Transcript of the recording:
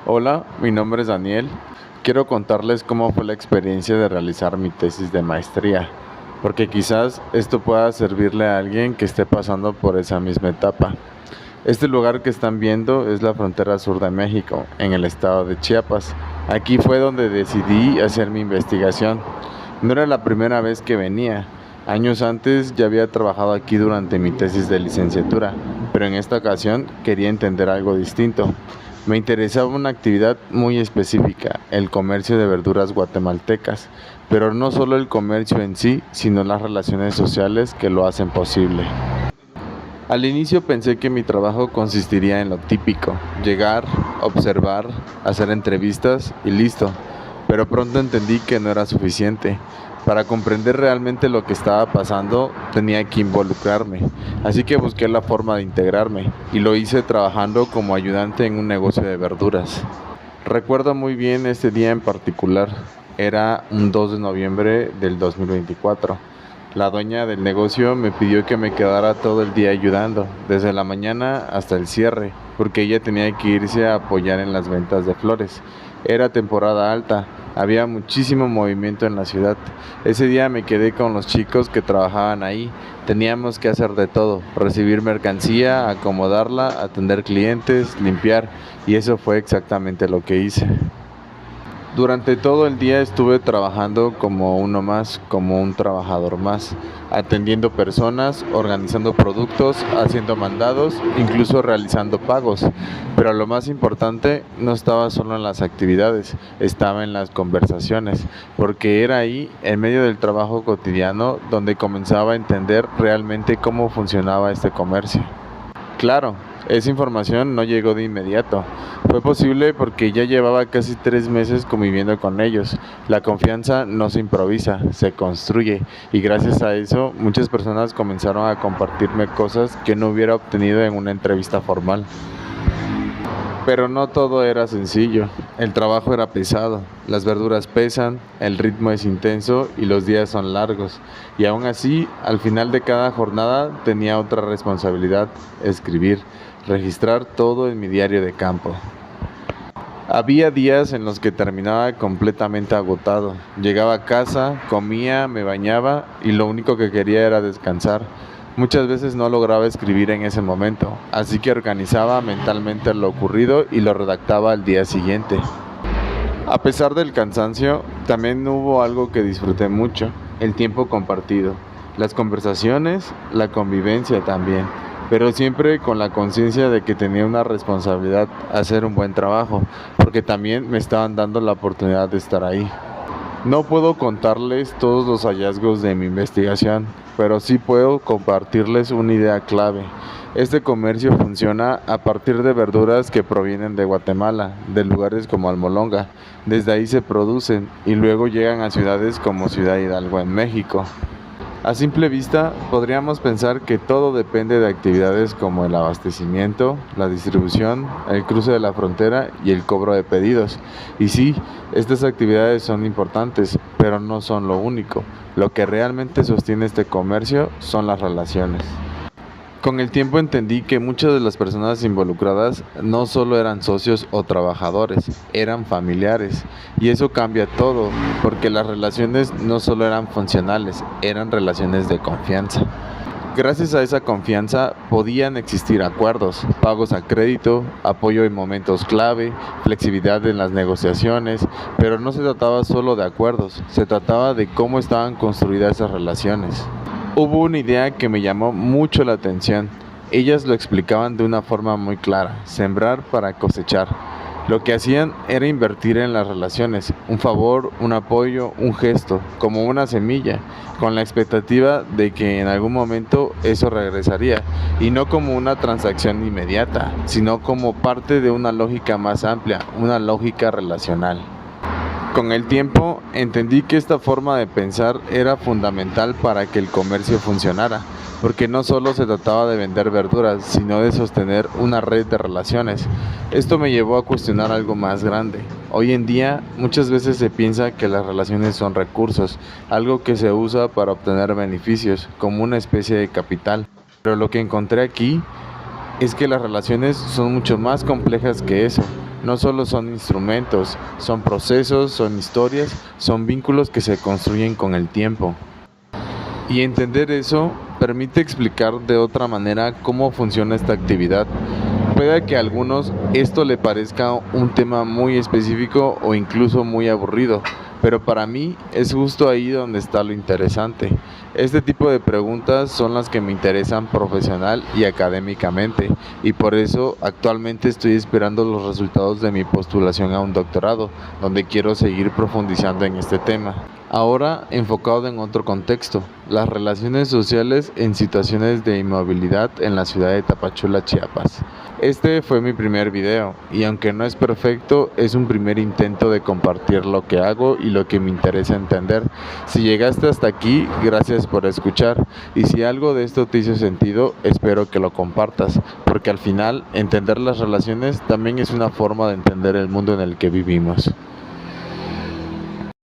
Hola, mi nombre es Daniel. Quiero contarles cómo fue la experiencia de realizar mi tesis de maestría, porque quizás esto pueda servirle a alguien que esté pasando por esa misma etapa. Este lugar que están viendo es la frontera sur de México, en el estado de Chiapas. Aquí fue donde decidí hacer mi investigación. No era la primera vez que venía. Años antes ya había trabajado aquí durante mi tesis de licenciatura, pero en esta ocasión quería entender algo distinto. Me interesaba una actividad muy específica, el comercio de verduras guatemaltecas, pero no solo el comercio en sí, sino las relaciones sociales que lo hacen posible. Al inicio pensé que mi trabajo consistiría en lo típico, llegar, observar, hacer entrevistas y listo, pero pronto entendí que no era suficiente. Para comprender realmente lo que estaba pasando, tenía que involucrarme, así que busqué la forma de integrarme, y lo hice trabajando como ayudante en un negocio de verduras. Recuerdo muy bien este día en particular, era un 2 de noviembre del 2024. La dueña del negocio me pidió que me quedara todo el día ayudando, desde la mañana hasta el cierre, porque ella tenía que irse a apoyar en las ventas de flores. Era temporada alta, había muchísimo movimiento en la ciudad. Ese día me quedé con los chicos que trabajaban ahí. Teníamos que hacer de todo, recibir mercancía, acomodarla, atender clientes, limpiar, y eso fue exactamente lo que hice. Durante todo el día estuve trabajando como uno más, como un trabajador más, atendiendo personas, organizando productos, haciendo mandados, incluso realizando pagos. Pero lo más importante no estaba solo en las actividades, estaba en las conversaciones, porque era ahí, en medio del trabajo cotidiano, donde comenzaba a entender realmente cómo funcionaba este comercio. Claro, esa información no llegó de inmediato. Fue posible porque ya llevaba casi 3 meses conviviendo con ellos. La confianza no se improvisa, se construye, y gracias a eso muchas personas comenzaron a compartirme cosas que no hubiera obtenido en una entrevista formal. Pero no todo era sencillo. El trabajo era pesado, las verduras pesan, el ritmo es intenso y los días son largos. Y aún así, al final de cada jornada tenía otra responsabilidad: escribir, registrar todo en mi diario de campo. Había días en los que terminaba completamente agotado. Llegaba a casa, comía, me bañaba y lo único que quería era descansar. Muchas veces no lograba escribir en ese momento, así que organizaba mentalmente lo ocurrido y lo redactaba al día siguiente. A pesar del cansancio, también hubo algo que disfruté mucho: el tiempo compartido, las conversaciones, la convivencia también, pero siempre con la conciencia de que tenía una responsabilidad: hacer un buen trabajo, porque también me estaban dando la oportunidad de estar ahí. No puedo contarles todos los hallazgos de mi investigación, pero sí puedo compartirles una idea clave. Este comercio funciona a partir de verduras que provienen de Guatemala, de lugares como Almolonga. Desde ahí se producen y luego llegan a ciudades como Ciudad Hidalgo en México. A simple vista, podríamos pensar que todo depende de actividades como el abastecimiento, la distribución, el cruce de la frontera y el cobro de pedidos. Y sí, estas actividades son importantes, pero no son lo único. Lo que realmente sostiene este comercio son las relaciones. Con el tiempo entendí que muchas de las personas involucradas no solo eran socios o trabajadores, eran familiares. Y eso cambia todo, porque las relaciones no solo eran funcionales, eran relaciones de confianza. Gracias a esa confianza podían existir acuerdos, pagos a crédito, apoyo en momentos clave, flexibilidad en las negociaciones, pero no se trataba solo de acuerdos, se trataba de cómo estaban construidas esas relaciones. Hubo una idea que me llamó mucho la atención. Ellas lo explicaban de una forma muy clara: sembrar para cosechar. Lo que hacían era invertir en las relaciones, un favor, un apoyo, un gesto, como una semilla, con la expectativa de que en algún momento eso regresaría, y no como una transacción inmediata, sino como parte de una lógica más amplia, una lógica relacional. Con el tiempo entendí que esta forma de pensar era fundamental para que el comercio funcionara, porque no solo se trataba de vender verduras, sino de sostener una red de relaciones. Esto me llevó a cuestionar algo más grande. Hoy en día muchas veces se piensa que las relaciones son recursos, algo que se usa para obtener beneficios, como una especie de capital. Pero lo que encontré aquí es que las relaciones son mucho más complejas que eso. No solo son instrumentos, son procesos, son historias, son vínculos que se construyen con el tiempo. Y entender eso permite explicar de otra manera cómo funciona esta actividad. Puede que a algunos esto le parezca un tema muy específico o incluso muy aburrido, pero para mí es justo ahí donde está lo interesante. Este tipo de preguntas son las que me interesan profesional y académicamente, y por eso actualmente estoy esperando los resultados de mi postulación a un doctorado, donde quiero seguir profundizando en este tema. Ahora enfocado en otro contexto, las relaciones sociales en situaciones de inmovilidad en la ciudad de Tapachula, Chiapas. Este fue mi primer video y aunque no es perfecto, es un primer intento de compartir lo que hago y lo que me interesa entender. Si llegaste hasta aquí, gracias por escuchar, y si algo de esto te hizo sentido, espero que lo compartas, porque al final entender las relaciones también es una forma de entender el mundo en el que vivimos.